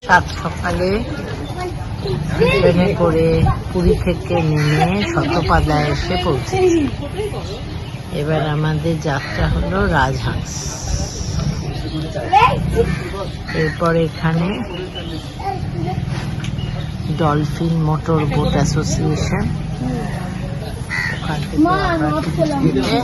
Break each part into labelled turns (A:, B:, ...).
A: সাত সকালে ট্রেনে করে পুরী থেকে নেমে শতপাদায় এসে পৌঁছেছি। এবার আমাদের যাত্রা হলো রাজহাঁস। এরপর এখানে ডলফিন মোটর বোট অ্যাসোসিয়েশন, ওখান থেকে আমরা টিকিট কেটে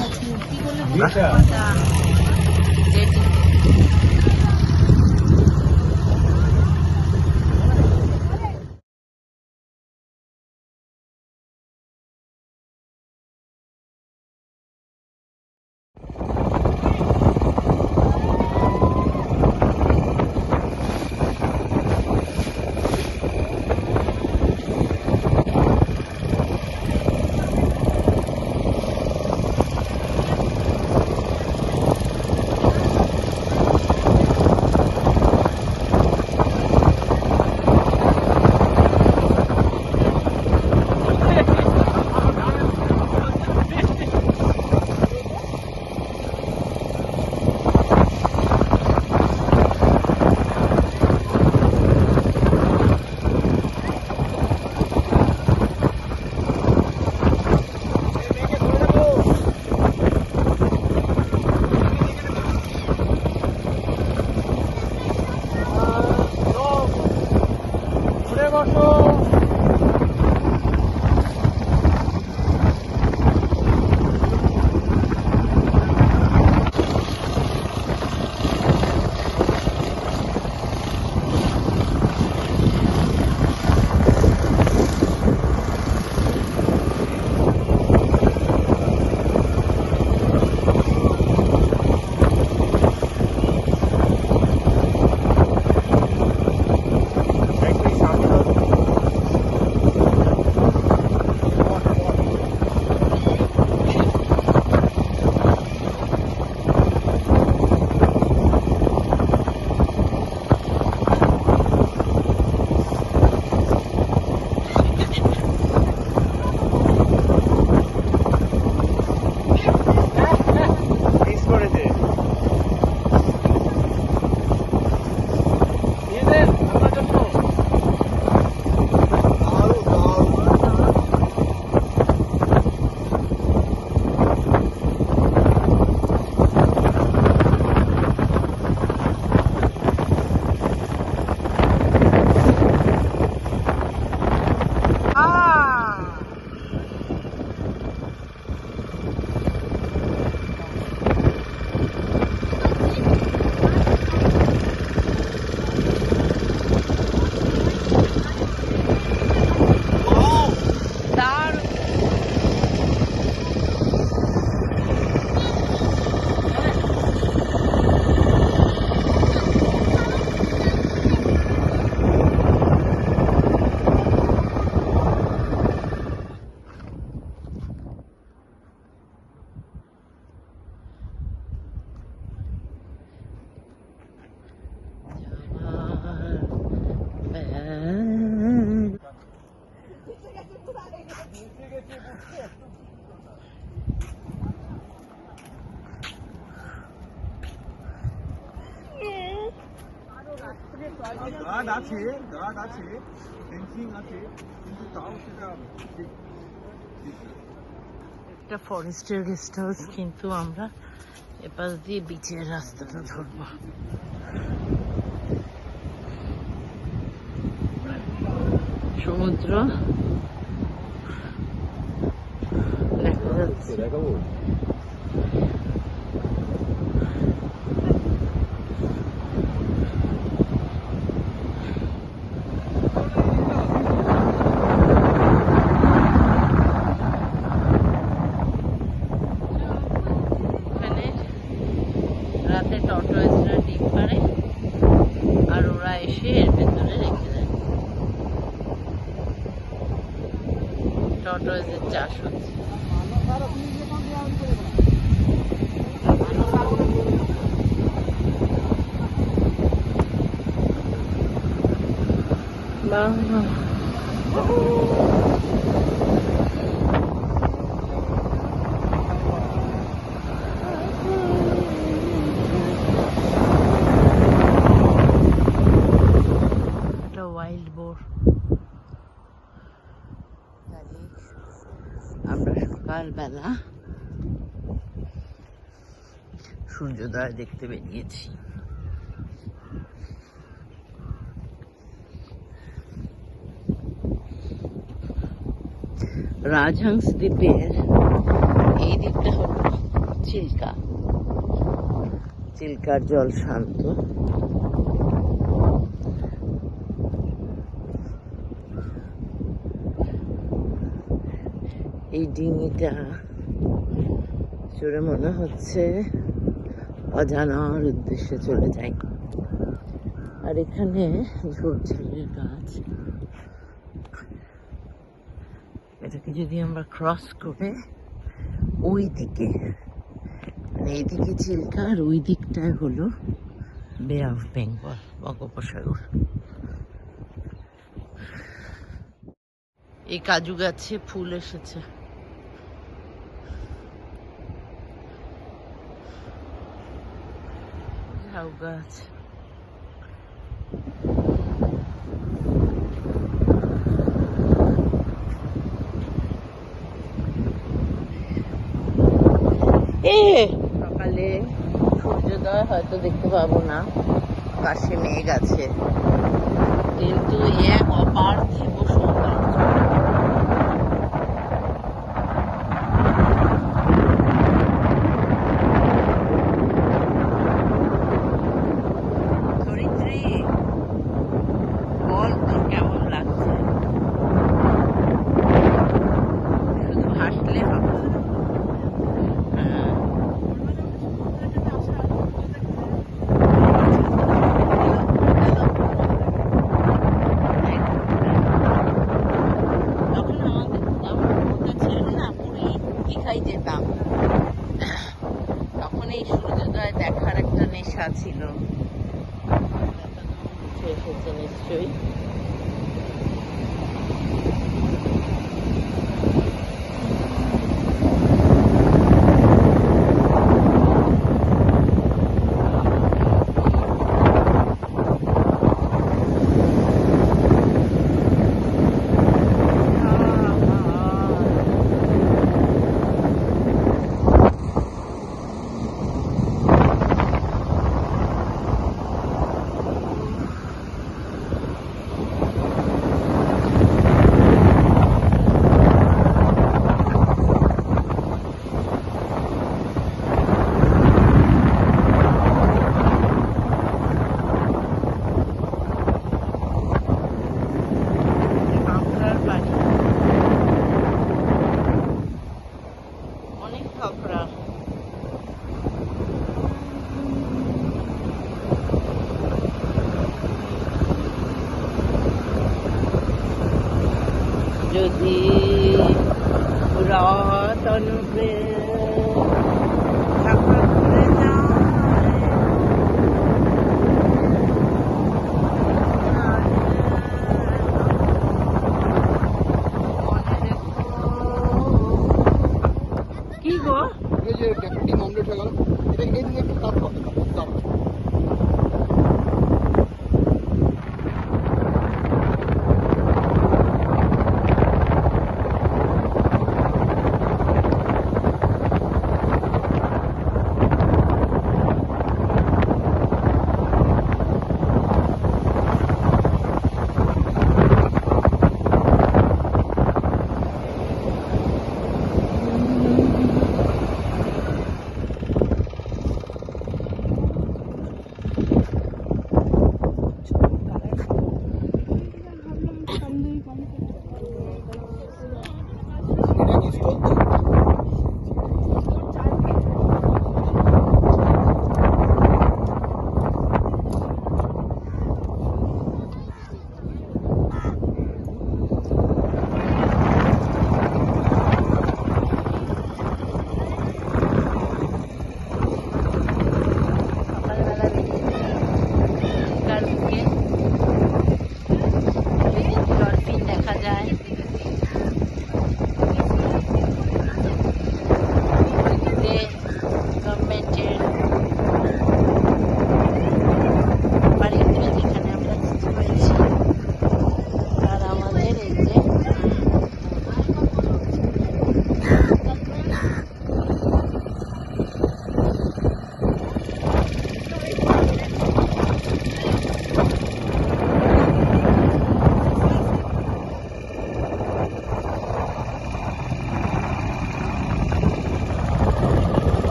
B: গার্ড আছে, ফেন্সিং আছে, কিন্তু তাও সেটা ঠিক
A: একটা ফরেস্টের গেস্ট হাউস, কিন্তু আমরা এপাশ দিয়ে বিচের রাস্তাটা ধরবো। সমুদ্র দেখা যাচ্ছে।
B: দেখাবো।
A: রাতে টর্টয়েজরা ডিম পারে আর ওরা এসে এর ভেতরে রেখে দেয়। টর্টয়েজের চাষ হচ্ছে। Wild boar. আমরা সকালবেলা সূর্যোদয় দেখতে বেরিয়েছি। রাজহাংস দ্বীপের এই দিকটা হলো চিল্কা। চিল্কার জল শান্ত। এই ডিঙিটা চড়ে মনে হচ্ছে অজানার উদ্দেশ্যে চলে যাই। আর এখানে ঝোড়ঝাড়ের গাছ। এটাকে যদি আমরা ক্রস করে ওই দিকে, মানে এইদিকে চিল্কা আর ওই দিকটায় হলো বে অফ বেঙ্গল, বঙ্গোপসাগর। এই কাজু গাছে ফুল এসেছে। ঝাউ গাছ। সকালে সূর্যোদয় হয়তো দেখতে পাবো না, পাশে মেঘ আছে, কিন্তু এক অপার্থিব সৌন্দর্য। ধরিত্রী, বল তোর কেমন লাগছে? শুধু হাসলে হবে। যেতাম তখন এই সূর্যোদয় দেখার একটা নেশা ছিল। এসেছে নিশ্চয়ই। যদি পুরাতন কি গো, এই যে ডিম অমলেট হয়ে গেল, এটা এদিকে একটু কাট করতে হবে।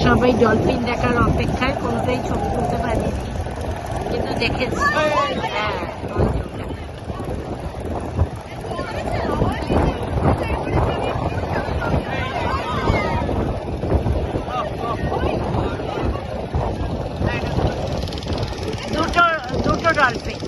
A: সবাই ডলফিন দেখার অপেক্ষায়, কোনোটাই ছবি তুলতে পারিনি, কিন্তু দেখেছি। হ্যাঁ, ওই যে ওখানে। দুটো দুটো ডলফিন।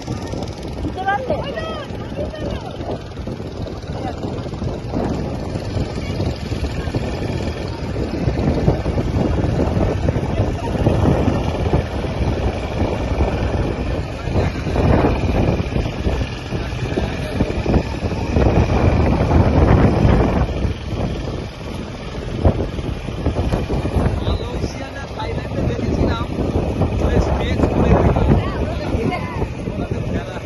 B: মালয়েশিয়া থাইল্যান্ডে দেখেছিলাম ওই স্কেচ করে খেলা।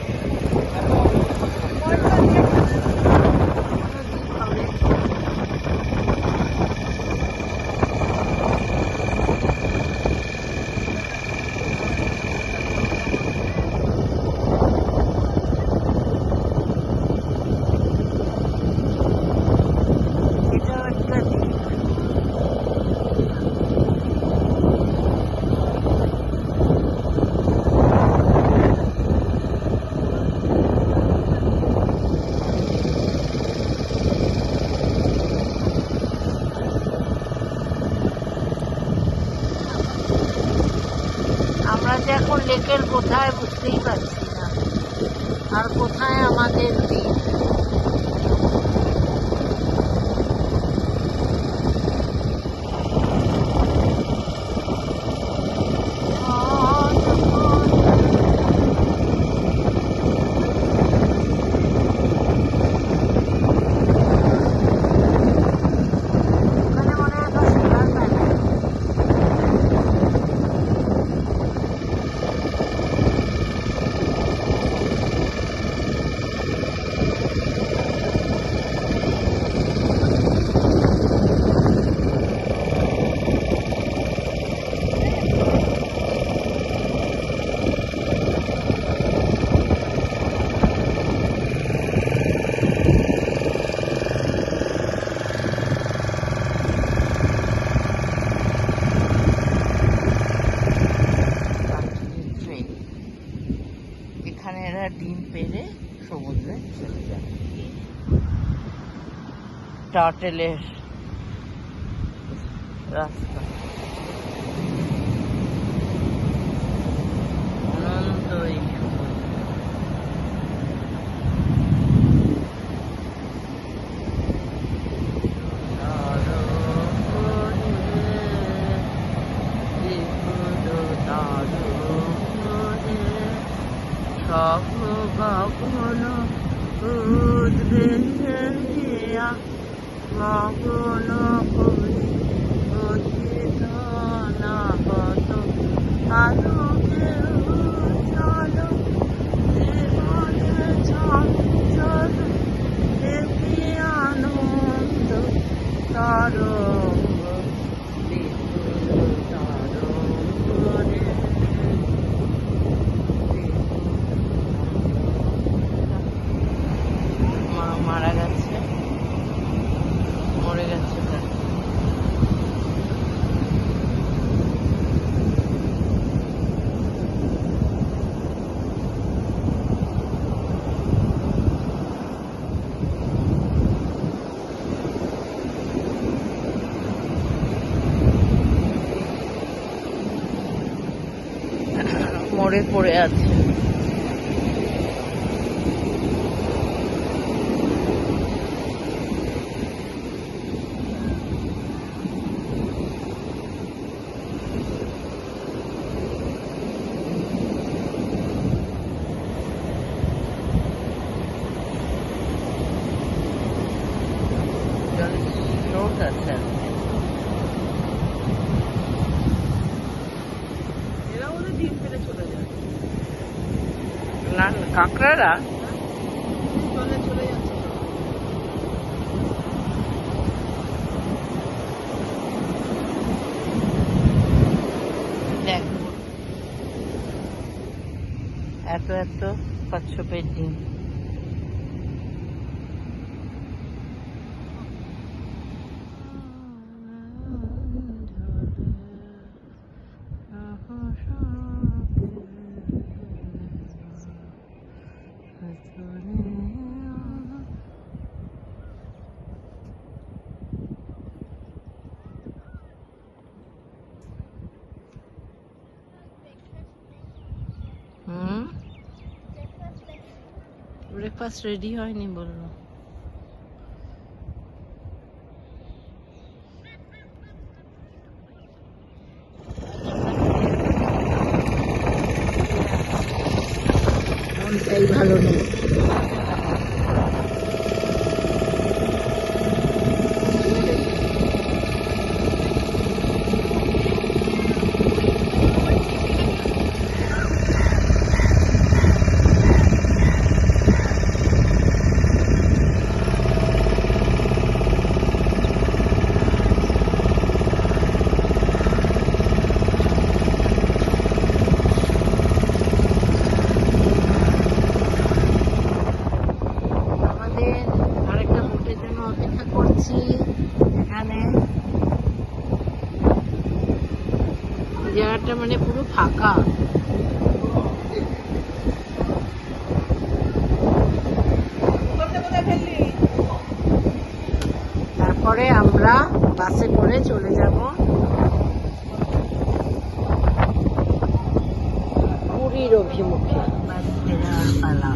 A: এটাও একটা দ্বীপ। আমরা যে এখন লেকের কোথায় বুঝতেই পারছি না, আর কোথায় আমাদের দ্বীপ। ওখানে মনে হয় একটা সোলার প্যানেল। ট্রেন, এখানে এরা ডিম পেড়ে সমুদ্রে চলে যায়। টার্টেলের রাস্তা, অনন্ত এই সমুদ্র। সব গগন উদ্বেগে দিয়া মগন করি অচিত নাগত আলোকে উজ্জ্বল জীবনে চঞ্চল দেখি আনন্দ তরঙ্গ বিপুল তরঙ্গরে। মা মারা গেছে, মরে গেছে তার। মরে পড়ে আছে। স্রোত আছে।
B: এরা ওদের ডিম ফেলে চলে যায়,
A: না কাঁকড়ারা
B: জলে চলে যাচ্ছে।
A: দেখ এত এত কচ্ছপের ডিম। ব্রেকফাস্ট রেডি হয়নি বললো। মনটাই ভালো নেই। আরেকটা বোটের জন্য অপেক্ষা করছি। এখানে জায়গাটা মানে পুরো ফাঁকা। তারপরে আমরা বাসে করে চলে যাব পুরীর অভিমুখে। বাস ফেরার পালা।